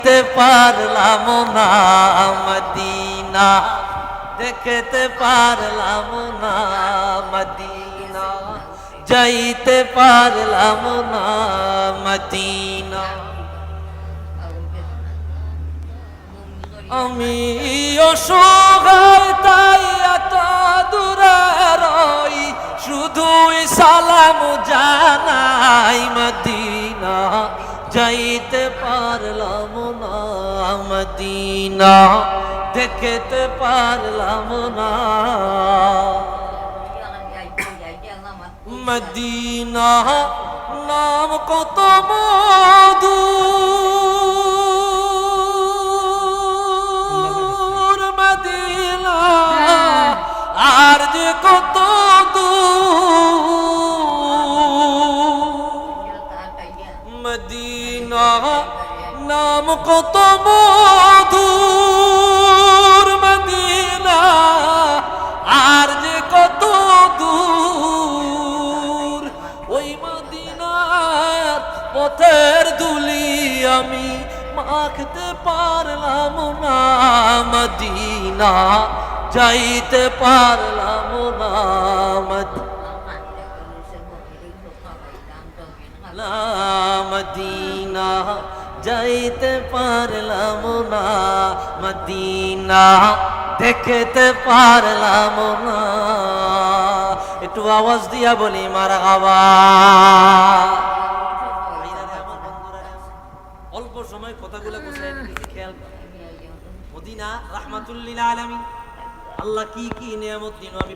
দেখতে পারলাম না মদিনা, দেখতে পারলাম না মদিনা, যাইতে পারলাম না মদিনা। আমি অসহায় তাই এত দূরে রই, শুধুই সালাম জানাই মদিনা, যাইতে পারলাম না মদিনা, দেখতে পারলাম না মদিনা। নাম কত মধু মদিনা, আর যে কত মদিনা। নাম কত মধুর মদিনা, আর যে কত দূর। ওই মদিনার পথের ধুলি আমি মাখতে পারলাম না মদিনা, যাইতে পারলাম না মদিনা, যাইতে পারলাম না মদিনা, দেখতে পারলাম না। একটু আওয়াজ দিয়া বলি মারহাবা। অল্প সময় কথাগুলো গুছাই নিতে খেয়াল কর। মদিনা রাহমাতুল লিল আলামিন, আল্লাহ কি কি নিয়ামত দিন আমি